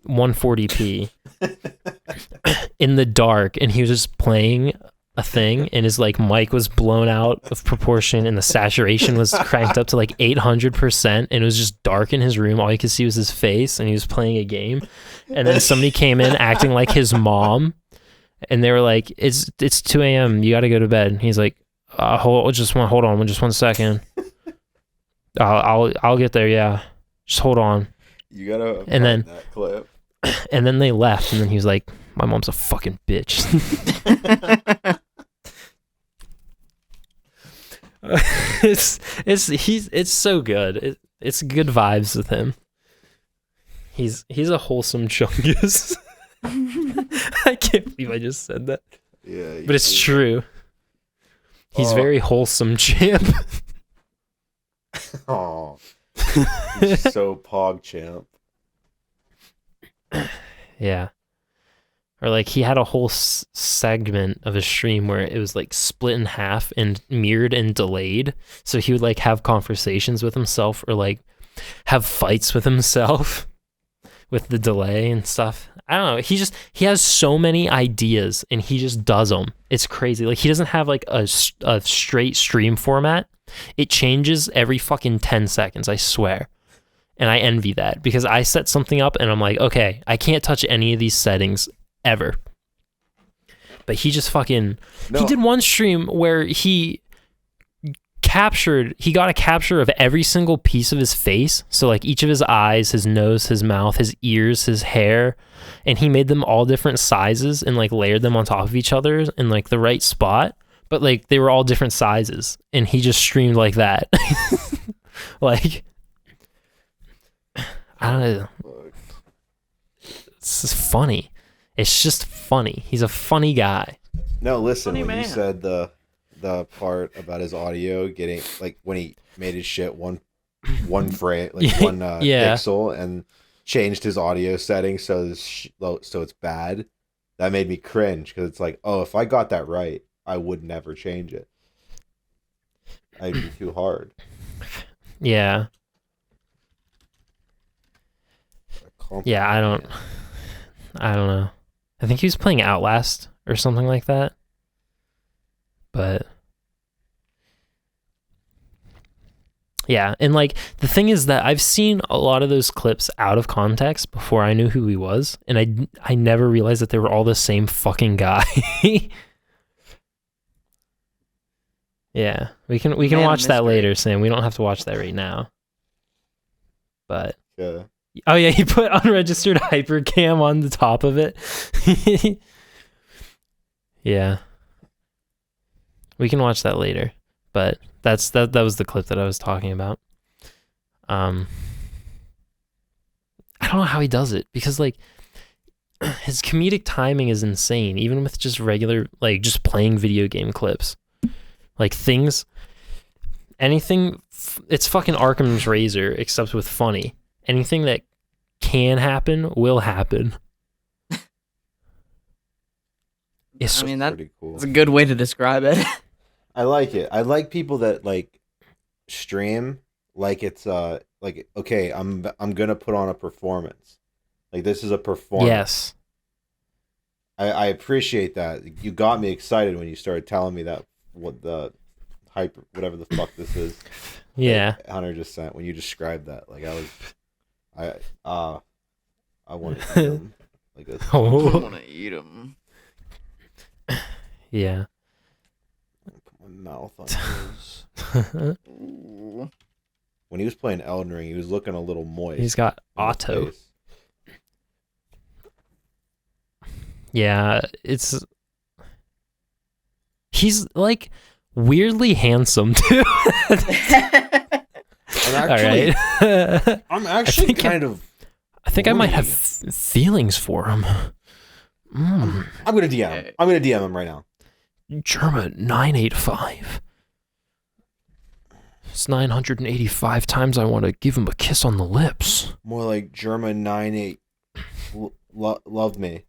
140p in the dark, and he was just playing a thing, and his like mic was blown out of proportion, and the saturation was cranked up to like 800%, and it was just dark in his room. All you could see was his face, and he was playing a game. And then somebody came in acting like his mom, and they were like, "It's 2 a.m. You got to go to bed." And he's like, hold on, just 1 second. I'll get there. Yeah, just hold on. You gotta and then that clip. And then they left, and then he was like, "My mom's a fucking bitch." It's so good. It's good vibes with him. He's a wholesome chungus. I can't believe I just said that. Yeah, but it's true. He's very wholesome, champ. Oh, he's so pog champ. Yeah. Or like he had a whole segment of a stream where it was like split in half and mirrored and delayed. So he would like have conversations with himself or like have fights with himself with the delay and stuff. I don't know. He has so many ideas and he just does them. It's crazy. Like he doesn't have like a straight stream format. It changes every fucking 10 seconds, I swear. And I envy that because I set something up and I'm like, okay, I can't touch any of these settings ever. But he just fucking... No. He did one stream where he got a capture of every single piece of his face. So like each of his eyes, his nose, his mouth, his ears, his hair. And he made them all different sizes and like layered them on top of each other in like the right spot. But like they were all different sizes, and he just streamed like that. Like, I don't know. It's just funny. It's just funny. He's a funny guy. No, listen, funny when man. You said the part about his audio getting like when he made his shit one frame, like one pixel, and changed his audio settings so it's bad. That made me cringe because it's like, oh, if I got that right, I would never change it. I'd be too hard. Yeah. Yeah, I don't know. I think he was playing Outlast or something like that. But yeah, and like the thing is that I've seen a lot of those clips out of context before I knew who he was, and I never realized that they were all the same fucking guy. Yeah, we can watch that later, Sam. We don't have to watch that right now. But Oh yeah, he put unregistered hypercam on the top of it. Yeah. We can watch that later. But that was the clip that I was talking about. I don't know how he does it, because like his comedic timing is insane, even with just regular, like, just playing video game clips. Like it's fucking Arkham's Razor, except with funny. Anything that can happen will happen. I mean, that's pretty cool. a good way to describe it. I like it. I like people that like stream like it's like, okay, I'm gonna put on a performance. Like, this is a performance. Yes. I appreciate that. You got me excited when you started telling me that, what the hyper, whatever the fuck this is. Yeah. That Hunter just sent when you described that. Like, I want to eat them. Like this. I want to eat them. Yeah. Put my mouth on his. When he was playing Elden Ring, he was looking a little moist. He's got auto. Yeah, he's like weirdly handsome too. Actually, all right. I'm actually I think I might have feelings for him. I'm gonna DM him. I'm gonna DM him right now. Jerma 985. It's 985 times I want to give him a kiss on the lips. More like Jerma 98. Love me.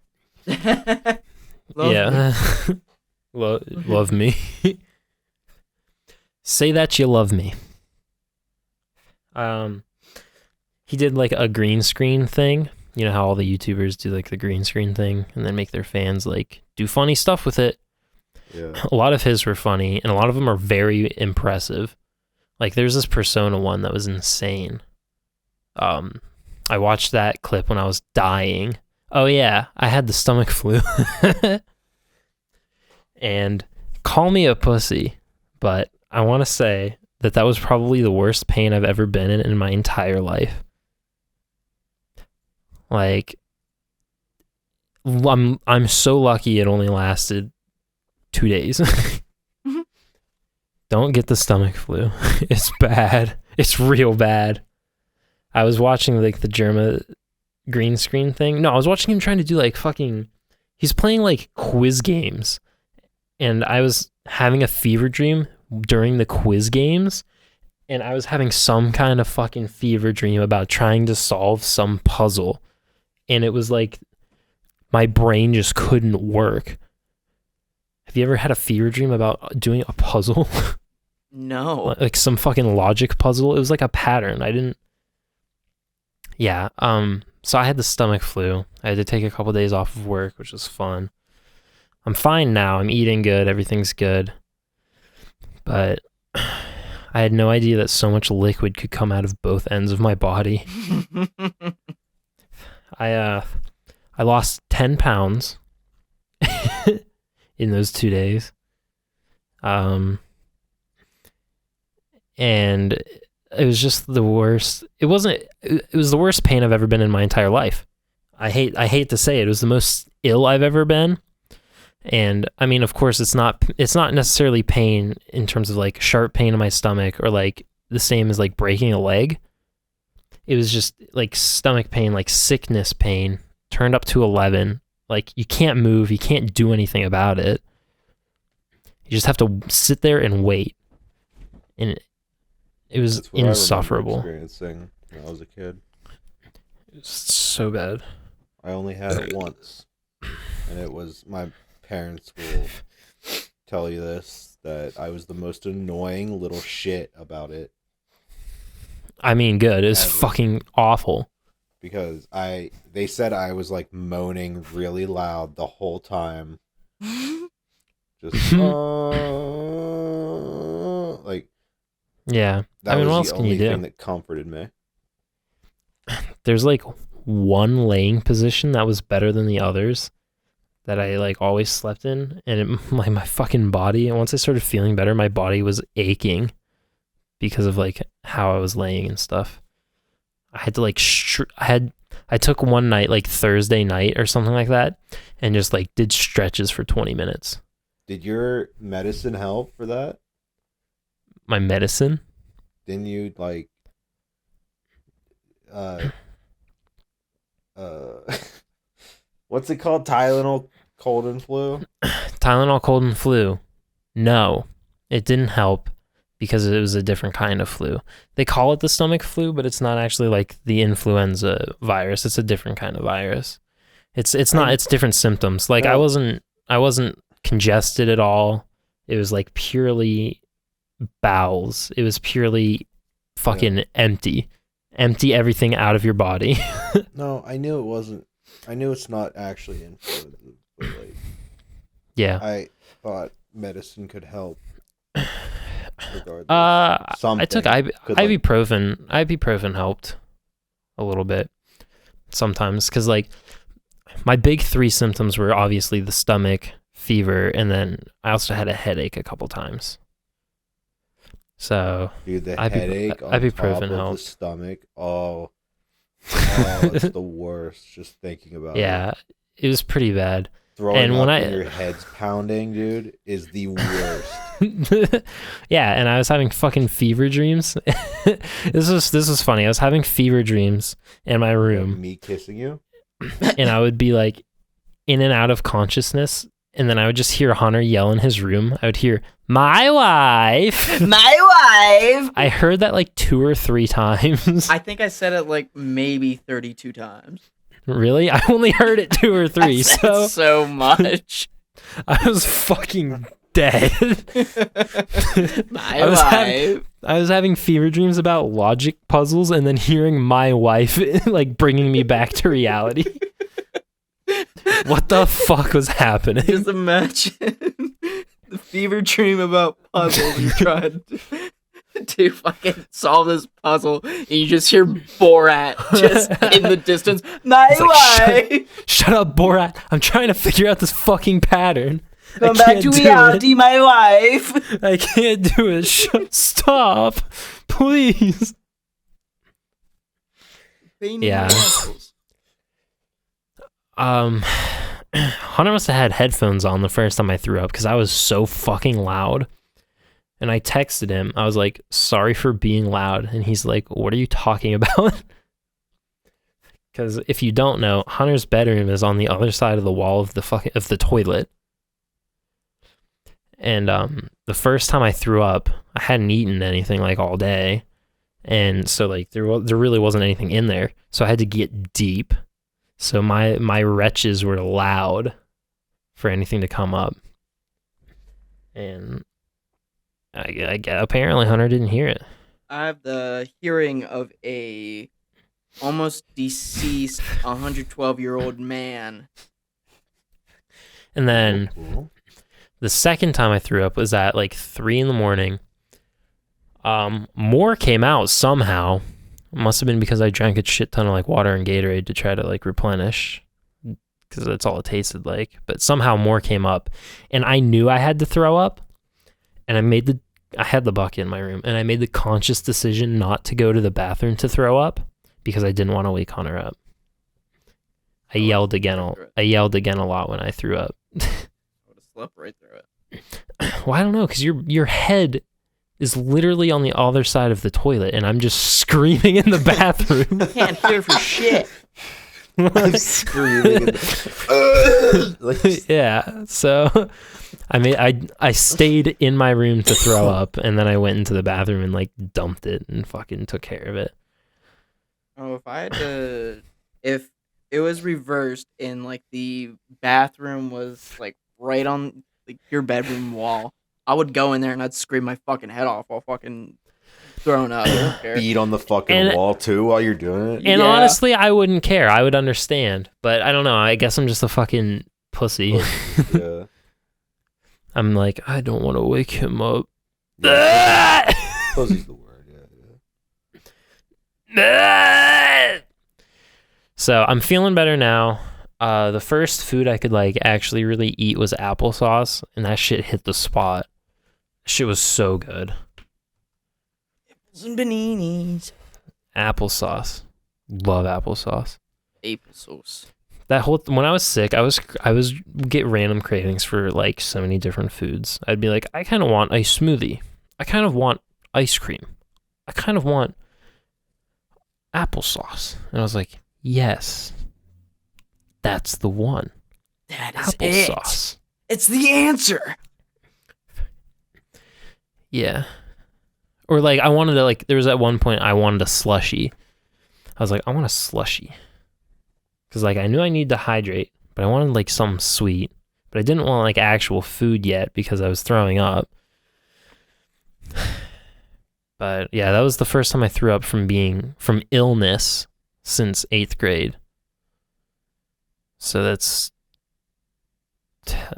Yeah. Love me. Say that you love me. He did like a green screen thing. You know how all the YouTubers do like the green screen thing and then make their fans like do funny stuff with it. Yeah. A lot of his were funny and a lot of them are very impressive. Like there's this Persona one that was insane. I watched that clip when I was dying. Oh yeah, I had the stomach flu. And call me a pussy, but I want to say that was probably the worst pain I've ever been in my entire life. Like, I'm so lucky it only lasted 2 days. Don't get the stomach flu. It's bad. It's real bad. I was watching like the Jerma green screen thing. No, I was watching him trying to do like he's playing like quiz games. And I was having a fever dream during the quiz games. And I was having some kind of fucking fever dream about trying to solve some puzzle. And it was like my brain just couldn't work. Have you ever had a fever dream about doing a puzzle? No. Like some fucking logic puzzle? It was like a pattern. Yeah. So I had the stomach flu. I had to take a couple days off of work, which was fun. I'm fine now. I'm eating good. Everything's good. But I had no idea that so much liquid could come out of both ends of my body. I lost 10 pounds in those 2 days. And it was just the worst. It was the worst pain I've ever been in my entire life. I hate to say it. It was the most ill I've ever been. And I mean, of course, it's not necessarily pain in terms of like sharp pain in my stomach or like the same as like breaking a leg. It was just like stomach pain, like sickness pain turned up to 11. Like you can't move, you can't do anything about it. You just have to sit there and wait. And it was insufferable. Experiencing when I was a kid. It was so bad. I only had it once. And it was, my parents will tell you this, that I was the most annoying little shit about it. I mean, good. It's fucking awful. Because they said I was like moaning really loud the whole time. Just like, yeah. That was what else the can you only do? thing that comforted me. There's like one laying position that was better than the others that I like always slept in, and like my fucking body. And once I started feeling better, my body was aching because of like how I was laying and stuff. I had to like I took one night, like Thursday night or something like that, and just like did stretches for 20 minutes. Did your medicine help for that? My medicine? Didn't you like what's it called? Tylenol cold and flu? Tylenol cold and flu. No, it didn't help because it was a different kind of flu. They call it the stomach flu, but it's not actually like the influenza virus. It's a different kind of virus. It's different symptoms. Like I wasn't congested at all. It was like purely bowels. It was purely fucking empty everything out of your body. No, I knew it wasn't. I knew it's not actually influenza, but like, yeah, I thought medicine could help. Regardless, I took ibuprofen. Ibuprofen helped a little bit sometimes because like my big 3 symptoms were obviously the stomach, fever, and then I also had a headache a couple times. So, dude, the headache on ibuprofen top of helped. the stomach. Oh, it's the worst. Just thinking about it. Yeah, it was pretty bad. Throwing up when your head's pounding, dude, is the worst. Yeah, and I was having fucking fever dreams. This was funny. I was having fever dreams in my room. Me kissing you? And I would be like in and out of consciousness, and then I would just hear Hunter yell in his room. I would hear, "My wife!" My wife! I heard that like 2 or 3 times. I think I said it like maybe 32 times. Really? I only heard it 2 or 3, so much. I was fucking dead. My wife. I was having fever dreams about logic puzzles and then hearing my wife like bringing me back to reality. What the fuck was happening? Just imagine the fever dream about puzzles. You tried to fucking solve this puzzle, and you just hear Borat just in the distance. My wife! Shut up, Borat. I'm trying to figure out this fucking pattern. Come back to reality, my wife. I can't do it. Stop. Please. Yeah. Hunter must have had headphones on the first time I threw up because I was so fucking loud. And I texted him. I was like, "Sorry for being loud." And he's like, "What are you talking about?" Because if you don't know, Hunter's bedroom is on the other side of the wall of the toilet. And the first time I threw up, I hadn't eaten anything like all day, and so like there really wasn't anything in there. So I had to get deep. So my retches were loud for anything to come up, and I apparently Hunter didn't hear it. I have the hearing of a almost deceased 112-year-old man. And then the second time I threw up was at like 3 a.m. More came out somehow. It must have been because I drank a shit ton of like water and Gatorade to try to like replenish, because that's all it tasted like. But somehow more came up, and I knew I had to throw up, and I had the bucket in my room, and I made the conscious decision not to go to the bathroom to throw up because I didn't want to wake Hunter up. I yelled again a lot when I threw up. I would have slept right through it. Well, I don't know, because your head is literally on the other side of the toilet, and I'm just screaming in the bathroom. Can't hear for shit. I'm screaming. Yeah, so I stayed in my room to throw up, and then I went into the bathroom and like dumped it and fucking took care of it. Oh, if it was reversed and like the bathroom was like right on like your bedroom wall, I would go in there and I'd scream my fucking head off while fucking throwing up. I don't care. Beat on the fucking wall too while you're doing it. And honestly, I wouldn't care. I would understand, but I don't know. I guess I'm just a fucking pussy. Yeah. I'm like, I don't want to wake him up. Pussy's the word. Yeah. So I'm feeling better now. The first food I could like actually really eat was applesauce, and that shit hit the spot. Shit was so good. Some bananas. Applesauce. Love applesauce. Applesauce. That whole when I was sick, I was get random cravings for like so many different foods. I'd be like, I kind of want a smoothie. I kind of want ice cream. I kind of want applesauce. And I was like, yes, that's the one. That is Applesauce. It's the answer. Yeah. Or like I wanted to like there was at one point I wanted a slushie. I was like, I want a slushie. Cause like I knew I needed to hydrate, but I wanted like something sweet. But I didn't want like actual food yet because I was throwing up. But yeah, that was the first time I threw up from illness since 8th grade. So that's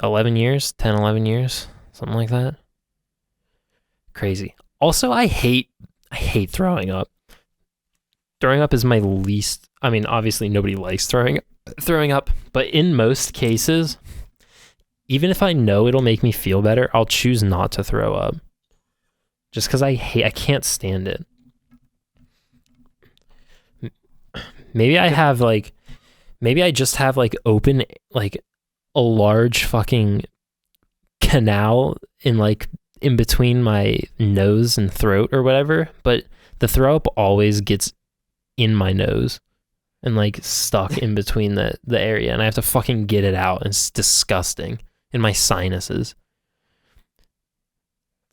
11 years, something like that. Crazy. Also, I hate throwing up. Throwing up is my least, I mean, obviously nobody likes throwing up, but in most cases, even if I know it'll make me feel better, I'll choose not to throw up. Just because I can't stand it. Maybe I just have like open, like a large fucking canal in between my nose and throat or whatever, but the throw up always gets in my nose and like stuck in between the area, and I have to fucking get it out, and it's disgusting in my sinuses.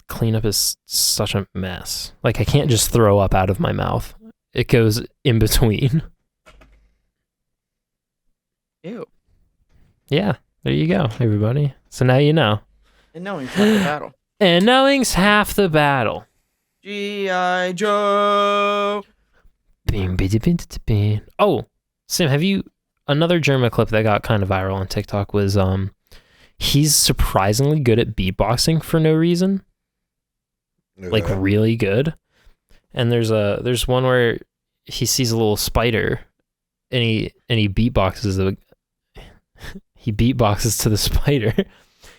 Cleanup is such a mess. Like I can't just throw up out of my mouth. It goes in between. Ew. Yeah, there you go, everybody. So now you know. And knowing's half the battle. And knowing's half the battle. G.I. Joe. Oh, Sam, have you another Jerma clip that got kind of viral on TikTok was he's surprisingly good at beatboxing for no reason. Like really good. And there's one where he sees a little spider and he beatboxes he beatboxes to the spider.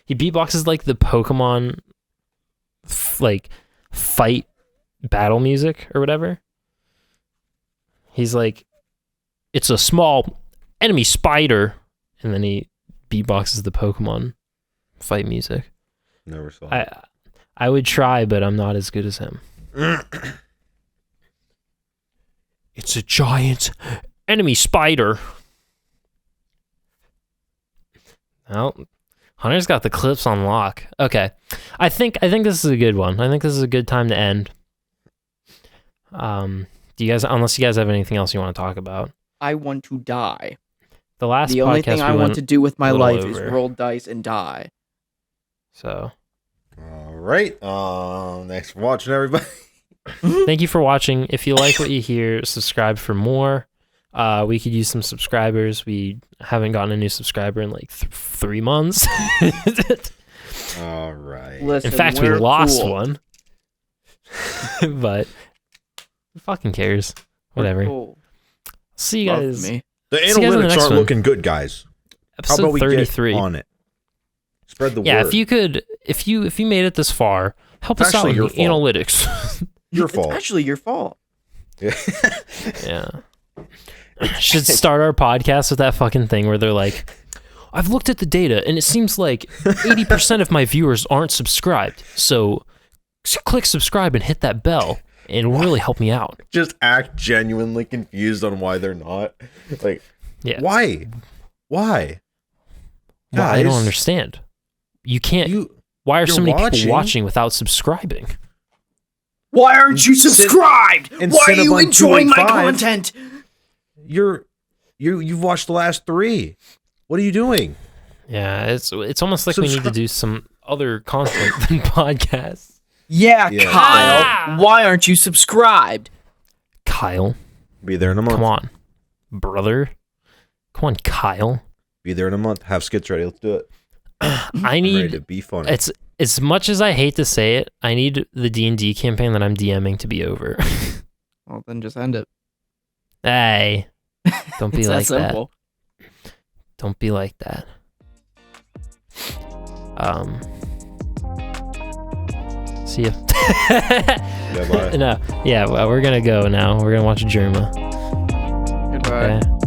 He beatboxes like the Pokemon like fight battle music or whatever. He's like, it's a small enemy spider, and then he beatboxes the Pokemon fight music. Never saw it. I would try, but I'm not as good as him. It's a giant enemy spider. Well, Hunter's got the clips on lock. Okay. I think this is a good one. I think this is a good time to end. Do you guys, unless you guys have anything else you want to talk about? I want to die. The last The podcast only thing I want to do with my life is over. roll dice and die. So, all right. Thanks for watching, everybody. thank you for watching. If you like what you hear, subscribe for more. We could use some subscribers. We haven't gotten a new subscriber in like 3 months. All right. Listen, In fact, we we're lost cool. one. But who fucking cares? We're Whatever. cool. See you Love guys. me. The See you guys in the analytics next aren't one. looking good, guys. How Episode about we 33. get on it? Spread the Yeah, word. if you made it this far, help us out Actually, with the your fault. analytics. Your It's fault. actually your fault. Yeah. Should start our podcast with that fucking thing where they're like, I've looked at the data and it seems like 80% of my viewers aren't subscribed. So click subscribe and hit that bell and it will really help me out. Just act genuinely confused on why they're not. Like, Yeah. why? Why? Well, I don't Guys, understand. You can't. You Why are so you're many watching. people watching without subscribing? Why aren't you subscribed? and Why are you Cinnabon enjoying my 285. content? you've watched the last 3. What are you doing? Yeah, it's almost like we need to do some other content than podcasts. Yeah, Yeah. Kyle. Ah! Why aren't you subscribed? Kyle, Be there in a month. come on, brother. Come on, Kyle. Be there in a month. Have skits ready. Let's do it. I I'm ready to need. be funny. It's as much as I hate to say it. I need the D&D campaign that I'm DMing to be over. Well, then just end it. Hey, don't be It's like that. simple. Don't be like that. See ya. Yeah, bye. No, yeah, well, we're gonna go now. We're gonna watch Jerma. Bye. Okay.